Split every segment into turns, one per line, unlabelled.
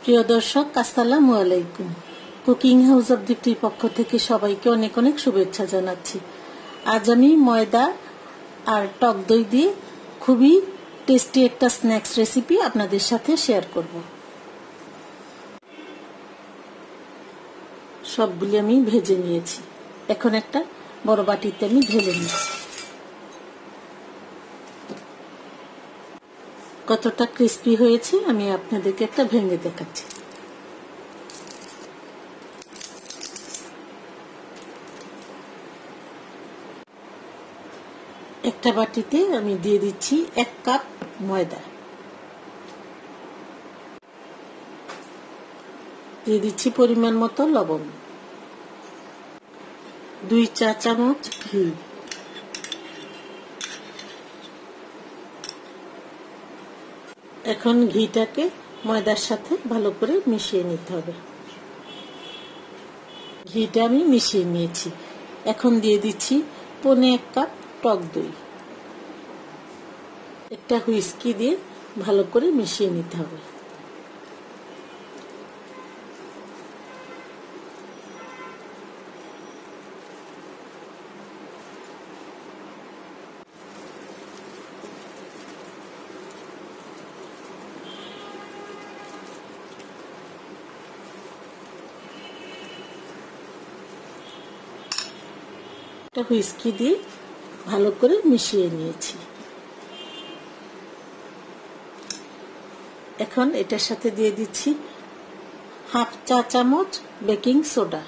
প্রিয় দর্শক, আসসালামু আলাইকুম। কুকিং হাউস অব দীপ্তির পক্ষ থেকে সবাইকে অনেক অনেক শুভেচ্ছা জানাচ্ছি। আজ আমি ময়দা আর টক দই দিয়ে খুবই টেস্টি একটা স্ন্যাক্স রেসিপি আপনাদের সাথে শেয়ার করব। সবগুলি আমি ভেজে নিয়েছি। এখন একটা বড় বাটিতে আমি ঢেলে নিচ্ছি। কতটা ক্রিস্পি হয়েছে আমি আপনাদেরকে একটা ভেঙে দেখাচ্ছি। একটা বাটিতে আমি দিয়ে দিচ্ছি 1 কাপ ময়দা, দিয়ে দিচ্ছি পরিমাণ মতো লবণ, 2 চা চামচ ঘি, এখন ঘিটাকে ময়দার সাথে ভালো করে মিশিয়ে নিতে হবে। ঘিটা আমি মিশিয়ে নিয়েছি। এখন দিয়ে দিচ্ছি 1.25 কাপ টক দই। একটা হুইস্কি দিয়ে ভালো করে মিশিয়ে নিতে হবে। একটা হুইস্কি দিয়ে ভালো করে মিশিয়ে নিয়েছি। এখন এটার সাথে দিয়ে দিচ্ছি 1/2 চা চামচ বেকিং সোডা।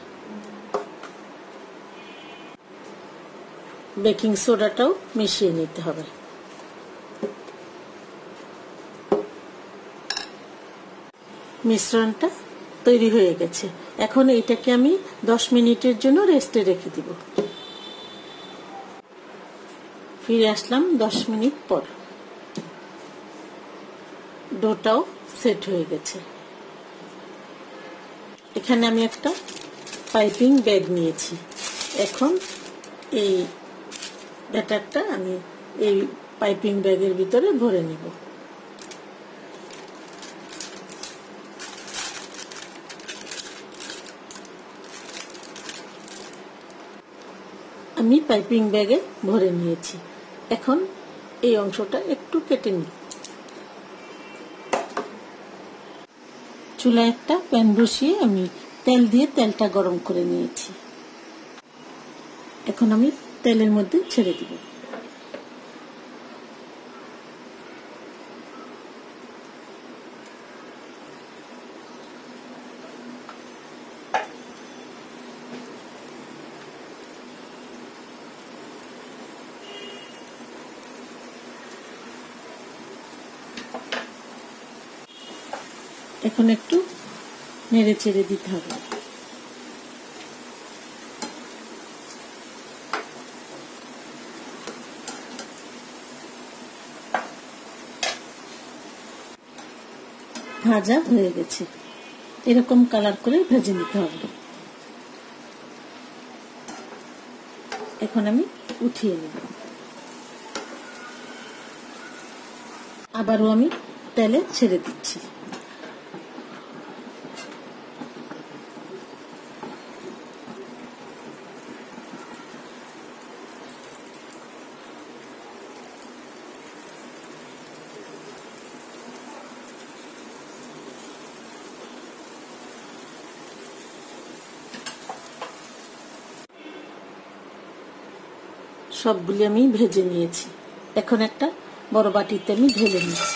বেকিং সোডাটাও মিশিয়ে নিতে হবে। মিশ্রণটা তৈরি হয়ে গেছে। এখন এটাকে আমি 10 মিনিটের জন্য রেস্টে রেখে দিব। ফিরে আসলাম 10 মিনিট পর। ডোটাও সেট হয়ে গেছে। এখানে আমি একটা পাইপিং ব্যাগ নিয়েছি। এখন এই ব্যাটারটা আমি এই পাইপিং ব্যাগের ভিতরে ভরে নিব। আমি পাইপিং ব্যাগে ভরে নিয়েছি। এখন এই অংশটা একটু কেটে নিই। চুলায় একটা প্যান বসিয়ে আমি তেল দিয়ে তেলটা গরম করে নিয়েছি। এখন আমি তেলের মধ্যে ছেড়ে দিব। এখন একটু নেড়ে চেড়ে দিতে হবে। ভাজা হয়ে গেছে। এরকম কালার করে ভেজে নিতে হবে। এখন আমি উঠিয়ে নেব। আবারও আমি তেলে ছেড়ে দিচ্ছি। সবগুলি আমি ভেজে নিয়েছি। এখন একটা বড় বাটিতে আমি ঢেলে নিচ্ছি।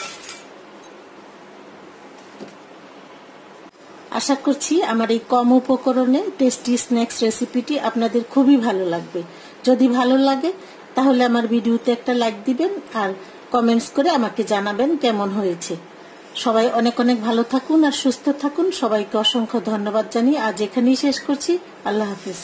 আশা করছি আমার এই কম উপকরণে টেস্টি স্ন্যাক্স রেসিপিটি আপনাদের খুবই ভালো লাগবে। যদি ভালো লাগে তাহলে আমার ভিডিওতে একটা লাইক দিবেন আর কমেন্টস করে আমাকে জানাবেন কেমন হয়েছে। সবাই অনেক অনেক ভালো থাকুন আর সুস্থ থাকুন। সবাইকে অসংখ্য ধন্যবাদ জানিয়ে আজ এখানেই শেষ করছি। আল্লাহ হাফেজ।